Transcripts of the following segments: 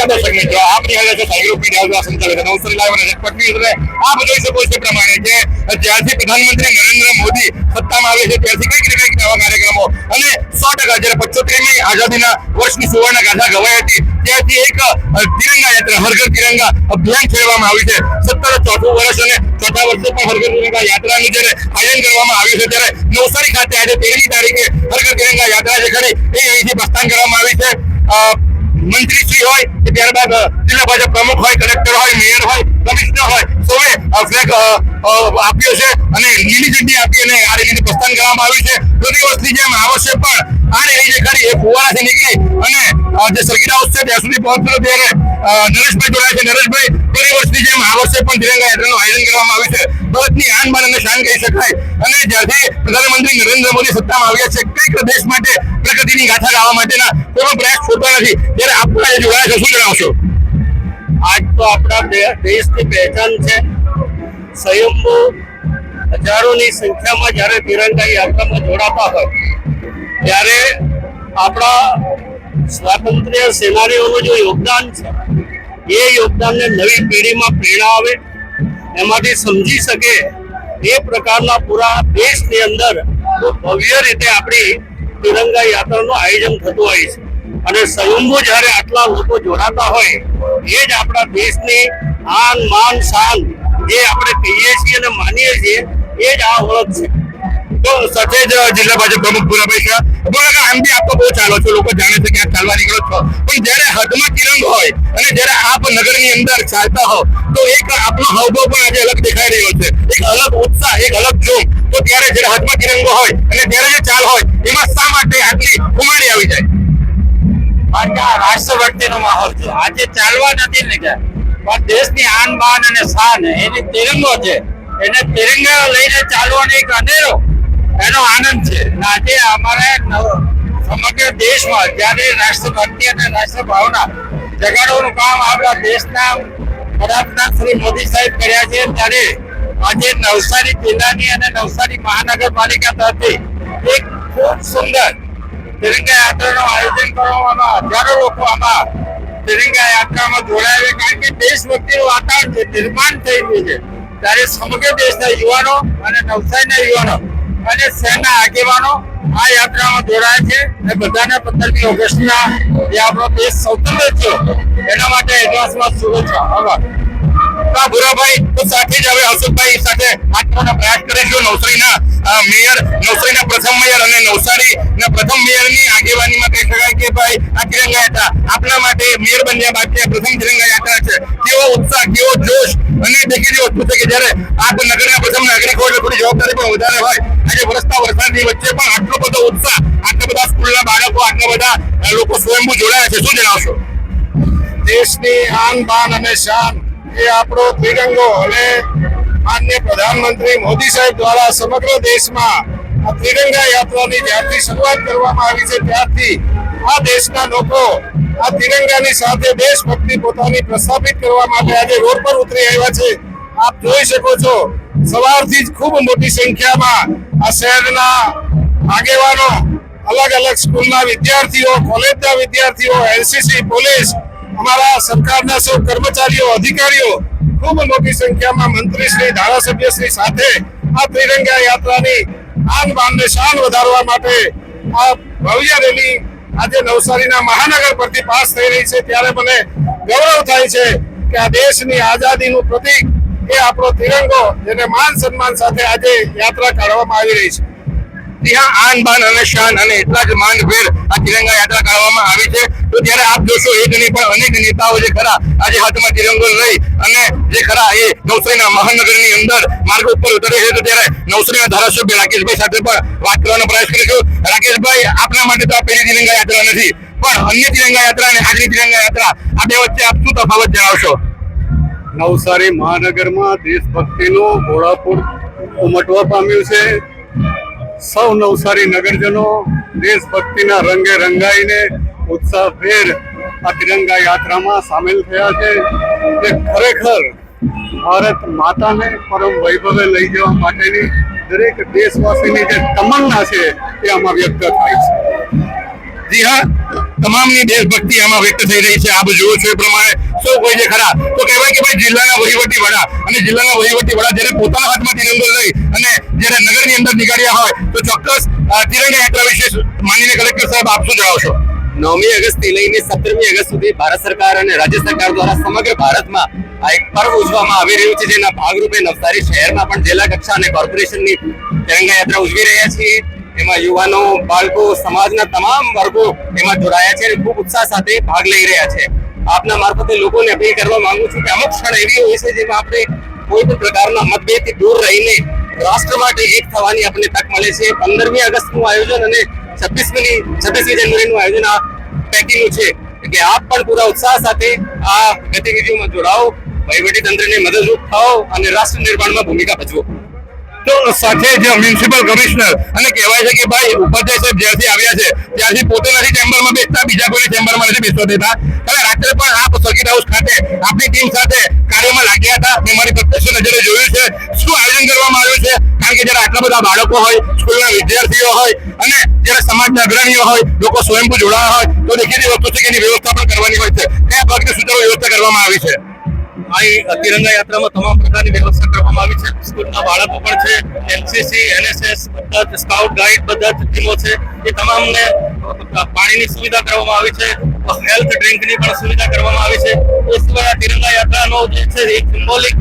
નમસ્કાર દર્શક મિત્રો, આપ નિહાળે છો સાયલો મીડિયા સંચાલિત નવસારી લાઈવ અને રેકોર્ડ ન્યૂઝ. આપ જોઈ શકો છો પ્રમાણે કે જ્યારથી પ્રધાનમંત્રી નરેન્દ્ર મોદી સત્તામાં આવે છે ત્યારથી કંઈક ને કંઈક નવા કાર્યક્રમો અને 100% જ્યારે 75મી આઝાદીના વર્ષની સુવર્ણ ગાથા ગવાઈ હતી ત્યારથી એક તિરંગા યાત્રા હર ઘર તિરંગા અભિયાન છેડવામાં આવ્યું છે. 17 વર્ષ અને ચોથા વર્ષે પણ હર ઘર તિરંગા યાત્રાનું જ્યારે આયોજન કરવામાં આવ્યું છે ત્યારે નવસારી ખાતે આજે 13મી તારીખે હર ઘર તિરંગા યાત્રા જે ખરી એ અહીંથી પ્રસ્થાન કરવામાં આવી છે. મંત્રીશ્રી હોય કે ત્યારબાદ જિલ્લા ભાજપ પ્રમુખ હોય, કલેક્ટર હોય, મેયર હોય, કમિશનર હોય, સૌએ ફ્લેગ આપ્યો છે અને લીલી ઝંડી આપી અને આ રેલીને પ્રસ્થાન કરવામાં આવ્યું છે. પ્રતિ વર્ષની જેમ આ વર્ષે પણ આ રેલી જે ખરી એ ફુવારાથી નીકળી અને જે સર્કિટ હાઉસ છે ત્યાં સુધી પહોંચતો ત્યારે નરેશભાઈ જોડાયા છે. નરેશભાઈ, પ્રતિ વર્ષની જેમ આ વર્ષે પણ તિરંગા યાત્રાનું આયોજન કરવામાં આવ્યું છે. ભારતની આન બાન અને શાન કહી શકાય અને જ્યારથી પ્રધાનમંત્રી નરેન્દ્ર મોદી સત્તામાં આવ્યા છે કંઈક દેશ માટે પ્રગતિની ગાથા ગાવા માટેના કોઈ પણ પ્રયાસ છોડતા નથી. ત્યારે આપણા જે જોડાયા છે શું જણાવશો? આજ તો આપણા દેશની પહેચાન છે. સ્વયંભૂ હજારોની સંખ્યામાં જ્યારે તિરંગા યાત્રામાં જોડાતા હોય ત્યારે આપણા સ્વાતંત્ર્ય સેનાનીઓનું જે યોગદાન છે એ યોગદાનને નવી પેઢીમાં પ્રેરણા આવે, એમાંથી સમજી શકે એ પ્રકારના પૂરા દેશની અંદર ભવ્ય રીતે આપણી તિરંગા યાત્રાનું આયોજન થતું હોય છે. અને સ્વયંભૂ જ્યારે આટલા લોકો જોડાતા હોય એ જ આપણા દેશની આન માન શાન જે આપણે કહીએ છીએ અને માનીએ છીએ એ જ આ ઓળખ છે. તો સાથે જ જિલ્લા ભાજપ પ્રમુખ ભૂરાભાઈ શાહ, આમ બી આપ તો બહુ ચાલો છો, લોકો જાણે છે કે આપ ચાલવા નીકળો છો, પણ જ્યારે હાથમાં તિરંગો હોય અને જ્યારે આપ નગરની અંદર ચાલતા હો તો એક આપનો હાવભાવ પણ આજે અલગ દેખાઈ રહ્યો છે, એક અલગ ઉત્સાહ, એક અલગ જોમ. તો ત્યારે જ્યારે હાથમાં તિરંગો હોય અને ત્યારે જે ચાલ હોય એમાં શા માટે આટલી ખુમારી આવી જાય? કારણ કે આ રાષ્ટ્રભક્તિનો માહોલ છે. આજે ચાલવા નથી નીકળ્યા પણ દેશની આન બાન અને શાન એની તિરંગો છે. એને તિરંગા લઈને ચાલવાનો એક અનેરો એનો આનંદ છે. આજે અમારે સમગ્ર દેશમાં જ્યારે રાષ્ટ્રભક્તિ અને રાષ્ટ્ર ભાવના જગાડવાનું કામ આપણા દેશના વડાપ્રધાન શ્રી મોદી સાહેબ કર્યા છે ત્યારે આજે નવસારી જિલ્લાની અને નવસારી મહાનગરપાલિકા તરફથી એક ખૂબ સુંદર તિરંગા યાત્રાનું આયોજન કરવામાં હજારો લોકો આમાં તિરંગા યાત્રામાં જોડાયા. કારણ કે દેશભક્તિનું વાતાવરણ નિર્માણ થઈ ગયું છે ત્યારે સમગ્ર દેશના યુવાનો અને નવસારીના યુવાનો અને શહેરના આગેવાનો આ યાત્રામાં જોડાયા છે અને બધાને 15મી ઓગસ્ટના જે આપણો દેશ સ્વતંત્ર થયો એના માટે એડવાન્સમાં શુભેચ્છા. આભાર. ભૂરાભાઈ, તો સાથે જ હવે અશોકભાઈ સાથે વાત કરવાનો પ્રયાસ કરીશું. નવસારીના મેયર, નવસારીના પ્રથમ મેયર અને નવસારીના પ્રથમ મેયરની આગેવાનીમાં કહી શકાય કે ભાઈ આ તિરંગા યાત્રા આપના માટે મેયર બન્યા બાદ પ્રથમ તિરંગા યાત્રા છે. કેવો ઉત્સાહ, કેવો જોશ અને દેખીતી વસ્તુ છે કે જ્યારે આપ નગરના પ્રથમ નાગરિક હોય એટલે થોડી જવાબદારી પણ વધારે હોય. આજે વરસતા વરસાદની વચ્ચે પણ આટલો બધો ઉત્સાહ, આટલા બધા સ્કૂલના બાળકો, આટલા બધા લોકો સ્વયંભૂ જોડાયા છે, શું જણાવશો? દેશની આન બાન અને શાન એ આપણો તિરંગો અને માનનીય પ્રધાનમંત્રી મોદી સાહેબ દ્વારા સમગ્ર દેશમાં આ તિરંગા યાત્રાની જ્યારથી શરૂઆત કરવામાં આવી છે ત્યારથી આ દેશના લોકો આ તિરંગાની સાથે દેશભક્તિ પોતાની પ્રસ્થાપિત કરવા માટે આજે રોડ પર ઉતરી આવ્યા છે. આપ જોઈ શકો છો સવારથી જ ખૂબ મોટી સંખ્યામાં આ શહેરના આગેવાનો, અલગ અલગ સ્કૂલના વિદ્યાર્થીઓ, કોલેજના વિદ્યાર્થીઓ, એનસીસી, પોલીસ, અમારા સરકારના સૌ કર્મચારીઓ, અધિકારીઓ ખૂબ મોટી સંખ્યામાં મંત્રીશ્રી, ધારાસભ્યશ્રી સાથે આ તિરંગા યાત્રાની આન બાનને શાન વધારવા માટે આ ભવ્ય રેલી આજે નવસારીના મહાનગર પરથી પાસ થઈ રહી છે ત્યારે મને ગૌરવ થાય છે કે આ દેશની આઝાદીનું પ્રતીક એ આપણો તિરંગો જેને માન સન્માન સાથે આજે યાત્રા કાઢવામાં આવી રહી છે. ત્યાં આન બાન અને શાન અને એટલા જ માનભેર આ તિરંગા યાત્રા કાઢવામાં આવી છે. તો ત્યારે આપ જોશો એક નહીં પણ અનેક નેતાઓ જે ખરા આજે હાથમાં તિરંગો લઈ અને જે ખરા એ નવસારીના મહાનગરની અંદર માર્ગ ઉપર ઉતરે છે. તો ત્યારે નવસારીના ધારાસભ્ય રાકેશભાઈ સાથે પણ વાત કરવાનો પ્રયાસ કરીશું. રાકેશભાઈ, આપના માટે તો આ પહેલી તિરંગા યાત્રા નથી પણ અન્ય તિરંગા યાત્રા અને આજની તિરંગા યાત્રા આ બે વચ્ચે આપ શું તફાવત જણાવશો? નવસારી મહાનગરમાં દેશભક્તિનું ઘોડાપુર ઉમટવા પામ્યું છે. સૌ નવસારી નગરજનો દેશભક્તિના રંગે રંગાઈને ઉત્સાહભેર આ તિરંગા યાત્રામાં સામેલ થયા છે. તે ખરેખર ભારત માતાને પરમ વૈભવે લઈ જવા માટેની દરેક દેશવાસીની જે તમન્ના છે એ આમાં વ્યક્ત થાય છે. જી હા, તમામની દેશભક્તિ આમાં વ્યક્ત થઈ રહી છે. આપ જુઓ છો એ પ્રમાણે સૌ કોઈ જે ખરા તો કહેવાય કે ભાઈ જિલ્લાના વહીવટી વડા અને જિલ્લાના વહીવટી વડા જ્યારે પોતાના હાથમાં તિરંગો લઈ અને જ્યારે નગરની અંદર નીકળ્યા હોય તો ચોક્કસ તિરંગા યાત્રા વિશે માનનીય કલેક્ટર સાહેબ આપ શું જણાવશો? 9મી ઓગસ્ટથી લઈને 17મી ઓગસ્ટ સુધી ભારત સરકાર અને રાજ્ય સરકાર દ્વારા સમગ્ર ભારતમાં આ એક પર્વ ઉજવવામાં આવી રહ્યું છે, જેના ભાગરૂપે નવસારી શહેરમાં પણ જિલ્લા કક્ષા અને કોર્પોરેશનની તિરંગા યાત્રા ઉજવી રહ્યા છીએ. એમાં યુવાનો, બાળકો, સમાજના તમામ વર્ગો એમાં જોડાયા છે અને ખૂબ ઉત્સાહ સાથે ભાગ લઈ રહ્યા છે. આપના મારફતે લોકોને અપીલ કરવા માંગુ છું કે અમુક ક્ષણ એવી હોય છે જેમાં આપણે કોઈ પણ પ્રકારના મતભેદથી દૂર રહીને રાષ્ટ્ર માટે એક થવાની આપણને તક મળે છે. 15મી ઓગસ્ટનું આયોજન અને 26મી જાન્યુઆરીનું આયોજન આ પૈકીનું છે કે આપ પણ પૂરા ઉત્સાહ સાથે આ ગતિવિધિઓમાં જોડાઓ, વહીવટીતંત્રને મદદરૂપ થાઓ અને રાષ્ટ્ર નિર્માણમાં ભૂમિકા ભજવો. તો સાથે જ મ્યુનિસિપલ કમિશનર અને કહેવાય છે કે ભાઈ ઉપાધ્યાય સાહેબ જ્યારથી આવ્યા છે ત્યારથી પોતે નથી ચેમ્બરમાં બેસતા, બીજા કોઈને ચેમ્બરમાં નથી બેસવા દેતા. હવે રાત્રે પણ આપ સર્કિટ હાઉસ ખાતે આપની ટીમ સાથે કાર્યમાં લાગ્યા હતા. મેં મારી પ્રત્યક્ષ નજરે જોયું છે શું આયોજન કરવામાં આવ્યું છે. કારણ કે જ્યારે આટલા બધા બાળકો હોય, સ્કૂલના વિદ્યાર્થીઓ હોય અને જ્યારે સમાજના અગ્રણીઓ હોય, લોકો સ્વયંભૂ જોડાયા હોય તો દેખીતી વસ્તુ છે કે એની વ્યવસ્થા પણ કરવાની હોય છે. કયા પ્રકારની સુચારુ વ્યવસ્થા કરવામાં આવી છે? આ તિરંગા યાત્રામાં તમામ પ્રકારની વ્યવસ્થા કરવામાં આવી છે. સ્કૂલના બાળકો પણ છે, એનસીસી, એનએસએસ, બધા જ સ્કાઉટ ગાઈડ બધા જ ટીમો છે. એ તમામને પાણીની સુવિધા કરવામાં આવી છે, હેલ્થ ડ્રિંકની પણ સુવિધા કરવામાં આવી છે. એ સિવાય આ તિરંગા યાત્રાનો જે છે એક સિમ્બોલિક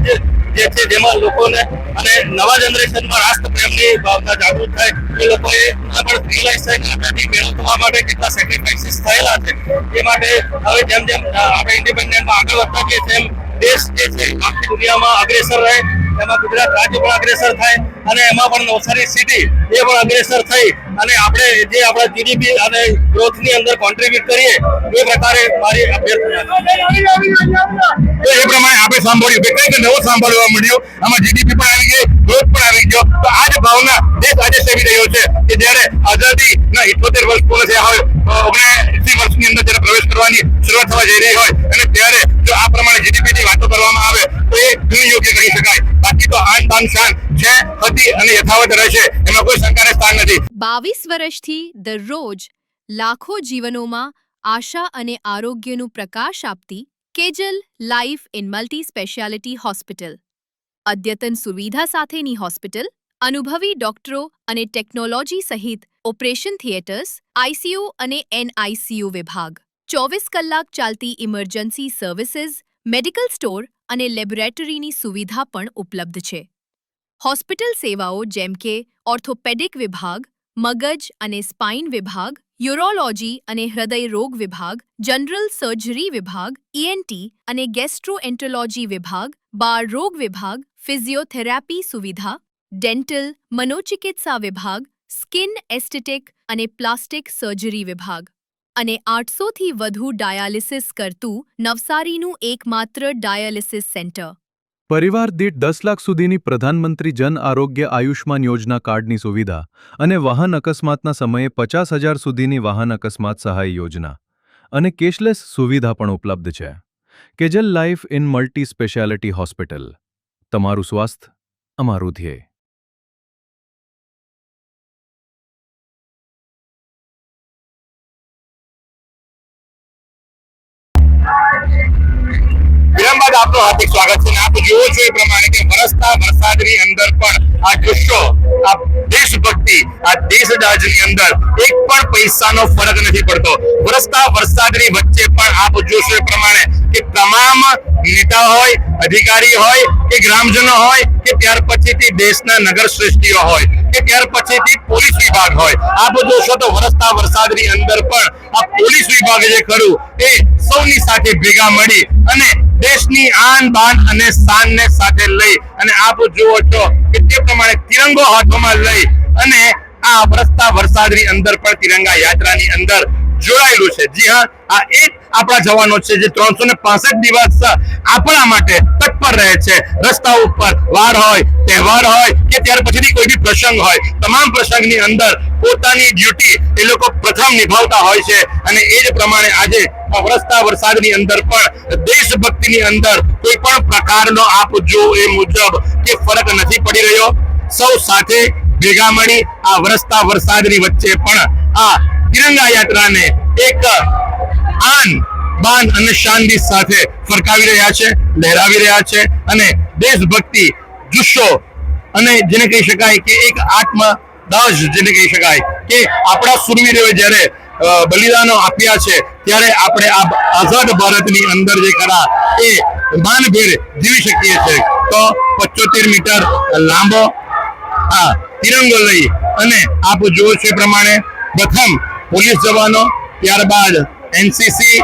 જે છે જેમાં લોકોને અને નવા જનરેશનમાં રાષ્ટ્રપ્રેમની ભાવના જાગૃત થાય એ લોકોએ પણ રિયલાઇઝ થાય કે આઝાદી મેળવવા માટે કેટલા સેક્રિફાઇસીસ થયેલા છે. એ માટે હવે જેમ જેમ આપણે ઇન્ડિપેન્ડન્ટમાં આગળ વધતા જઈએ તેમ દેશ જે છે આખી દુનિયામાં અગ્રેસર રહે, એમાં ગુજરાત રાજ્ય પણ અગ્રેસર થાય અને એમાં પણ નવસારી સિટી એ પણ અગ્રેસર થઈ અને આપણે જે આપણા જીડીપી અને ગ્રોથની અંદર કોન્ટ્રીબ્યુટ કરીએ એ પ્રકારે મારી અભ્યર્થના તો એ પ્રમાણે આપણે સાંભળ્યું કે કંઈક નવું સાંભળવા મળ્યું. આમાં જીડીપી પણ આવી ગઈ, ગ્રોથ પણ આવી ગયો. તો આ જ ભાવના દેશ આજે સેવી રહ્યો છે કે જ્યારે આઝાદીના 78 વર્ષ પૂર્ણ થયા હોય, 79 વર્ષની અંદર જ્યારે પ્રવેશ કરવાની શરૂઆત થવા જઈ રહી હોય અને ત્યારે જો આ પ્રમાણે જીડીપીની વાતો કરવામાં આવે તો એ ઘણી યોગ્ય કહી શકાય. બાકી તો આન બાન શાન છે, હતી અને યથાવત રહેશે, એમાં કોઈ શંકાને સ્થાન નથી. 22 વર્ષથી દરરોજ લાખો જીવનોમાં આશા અને આરોગ્યનું પ્રકાશ આપતી Kejal life in multi speciality hospital. અદ્યતન સુવિધા સાથેની હોસ્પિટલ, અનુભવી ડોક્ટરો અને ટેકનોલોજી સહિત ઓપરેશન થિયેટર્સ, આઈસીયુ અને એનઆઈસીયુ વિભાગ, 24 કલાક ચાલતી ઇમરજન્સી સર્વિસીસ, મેડિકલ સ્ટોર અને લેબોરેટરીની સુવિધા પણ ઉપલબ્ધ છે. હોસ્પિટલ સેવાઓ જેમ કે ઓર્થોપેડિક વિભાગ, મગજ અને સ્પાઇન વિભાગ, યુરોલોજી અને હૃદય રોગ વિભાગ, જનરલ સર્જરી વિભાગ, ઈએનટી અને ગેસ્ટ્રોએન્ટરોલોજી વિભાગ, બાળ રોગ વિભાગ, ફિઝિયોથેરાપી સુવિધા, ડેન્ટલ, મનોચિકિત્સા વિભાગ, સ્કિન એસ્થેટિક અને પ્લાસ્ટિક સર્જરી વિભાગ અને 800થી વધુ ડાયાલિસિસ કરતું નવસારીનું એકમાત્ર ડાયાલિસિસ સેન્ટર. પરિવાર દીઠ 10 લાખ સુધીની પ્રધાનમંત્રી જન આરોગ્ય આયુષ્માન યોજના કાર્ડની સુવિધા અને વાહન અકસ્માતના સમયે 50,000 સુધીની વાહન અકસ્માત સહાય યોજના અને કેશલેસ સુવિધા પણ ઉપલબ્ધ છે. Kejal life in multi speciality hospital. તમારું સ્વાસ્થ્ય અમારું ધ્યેય. વિરામ બાદ આપનું હાર્દિક સ્વાગત છે. આપ જુઓ છો એ પ્રમાણે કે વરસતા વરસાદની અંદર પણ આ જુસ્સો, આ દેશભક્તિ, આ દેશરાજની અંદર એક પણ પૈસાનો ફરક નથી પડતો. વરસતા વરસાદની વચ્ચે પણ આપ જોશો એ પ્રમાણે કે તમામ નેતા હોય, અધિકારી હોય કે ગ્રામજનો હોય કે ત્યાર પછીથી દેશના નગર શ્રેષ્ઠીઓ હોય કે ત્યાર પછીથી પોલીસ વિભાગ હોય, આપ જોશો તો વરસતા વરસાદની અંદર પણ આ પોલીસ વિભાગ જે ખરું એ સૌની સાથે ભેગા મળી અને દેશની આન બાન અને શાનને સાથે લઈ અને આપ જુઓ છો કે તે પ્રમાણે તિરંગો હાથોમાં લઈ અને આ વરસતા વરસાદની અંદર પણ તિરંગા યાત્રાની અંદર જોડાયેલું છે. જી હા, આ એક આપણા જવાનો છે જે 365 દિવસ આપણા માટે તત્પર રહે છે. રસ્તા ઉપર વાર હોય, તહેવાર હોય કે ત્યાર પછીથી કોઈ બી પ્રસંગ હોય, તમામ પ્રસંગની અંદર પોતાની ડ્યુટી એ લોકો પ્રથમ નિભાવતા હોય છે અને એ જ પ્રમાણે આજે વરસતા વરસાદની અંદર પણ દેશભક્તિની અંદર કોઈ પણ પ્રકારનો આપ જો એ મુજબ કે ફરક નથી પડી રહ્યો. સૌ સાથે ભેગા મળી આ વરસતા વરસાદની વચ્ચે પણ આ તિરંગા યાત્રાને એક આન બાન અને શાનની સાથે ફરકાવી રહ્યા છે, લહેરાવી રહ્યા છે અને દેશભક્તિ જુસ્સો અને જેને કહી શકાય કે એક આત્મદાહ જેને કહી શકાય કે આપણા શુરવીરોએ જ્યારે બલિદાનો આપ્યા છે ત્યારે આપણે આ આઝાદ ભારતની અંદર જે ખરા એ માનભેર જીવી શકીએ છીએ. તો 75 મીટર લાંબો આ તિરંગો લઈ અને આપ જુઓ છો એ પ્રમાણે પ્રથમ પોલીસ જવાનો, ત્યારબાદ એનસીસી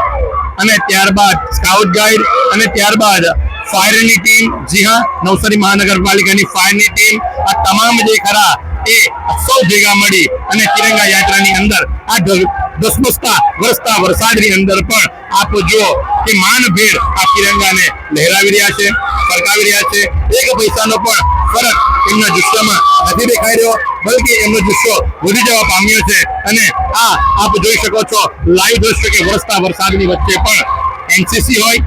અને ત્યારબાદ સ્કાઉટ ગાઈડ અને ત્યારબાદ ફાયરની ટીમ. જી હા, નવસારી મહાનગરપાલિકાની ફાયરની ટીમ, આ તમામ જે ખરા એ સૌ ભેગા મળી અને તિરંગા યાત્રાની અંદર આ ધસમસતા વરસતા વરસાદની અંદર પણ આપ જુઓ કે માનભેર આ તિરંગાને લહેરાવી રહ્યા છે, ફરકાવી રહ્યા છે. એક પૈસાનો પણ ફરક એમના જુસ્સામાં નથી દેખાઈ રહ્યો, બલકે એમનો જુસ્સો વધી જવા પામ્યો છે. અને આ આપ જોઈ શકો છો લાઈવ દ્રશ્યો કે વરસતા વરસાદની વચ્ચે પણ એનસીસી હોય,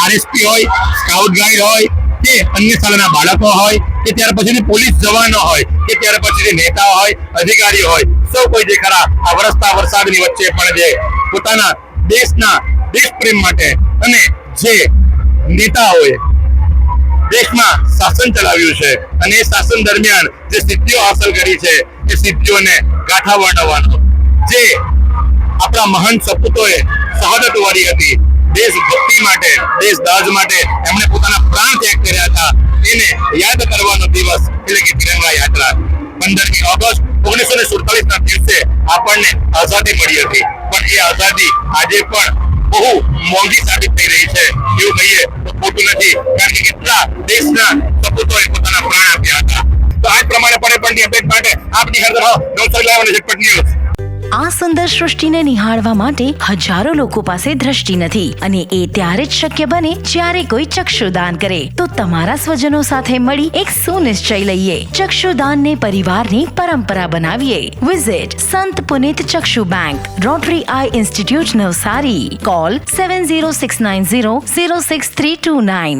આરએસપી હોય, સ્કાઉટ ગાઈડ હોય કે અન્ય શાળાના બાળકો હોય કે ત્યાર પછીની પોલીસ જવાનો હોય કે ત્યાર પછીની નેતાઓ હોય, અધિકારીઓ હોય, સૌ કોઈ જે ખરા આ વરસતા વરસાદની વચ્ચે પણ જે પોતાના દેશના દેશપ્રેમ માટે અને જે નેતાઓએ દેશમાં શાસન ચલાવ્યું છે અને એ શાસન દરમિયાન જે સિદ્ધિઓ હાંસલ કરી છે એ સિદ્ધિઓને ગાથા વર્ણવવાનો જે આપણા મહાન સપૂતોએ શહાદત વારી હતી, દેશભક્તિ માટે, દેશદાઝ માટે એમણે પોતાના પ્રાણ ત્યાગ કર્યા હતા, એને યાદ કરવાનો દિવસ એટલે કે તિરંગા યાત્રા. 15મી ઓગસ્ટ 1947 ના દિવસે આપણને આઝાદી મળી હતી, પણ એ આઝાદી આજે પણ બહુ મોંઘી સાબિત થઈ રહી છે એવું કહીએ તો ખોટું નથી, કારણ કે કેટલા દેશના સપૂતોએ પોતાના પ્રાણ આપ્યા હતા. તો આ જ પ્રમાણે પણ અપડેટ માટે આપની હાજર રહો નવસારી લાઈવ અને ઝટપટ ન્યૂઝ. આ સુંદર સૃષ્ટિને નિહાળવા માટે હજારો લોકો પાસે દ્રષ્ટિ નથી અને એ ત્યારે જ શક્ય બને જ્યારે કોઈ ચક્ષુદાન કરે. તો તમારા સ્વજનો સાથે મળી એક સુનિશ્ચય લઈએ, ચક્ષુદાનને પરિવારની પરંપરા બનાવીએ. Visit Sant Punit Chakshu bank, rotary eye institute Navsari. Call 7069006329.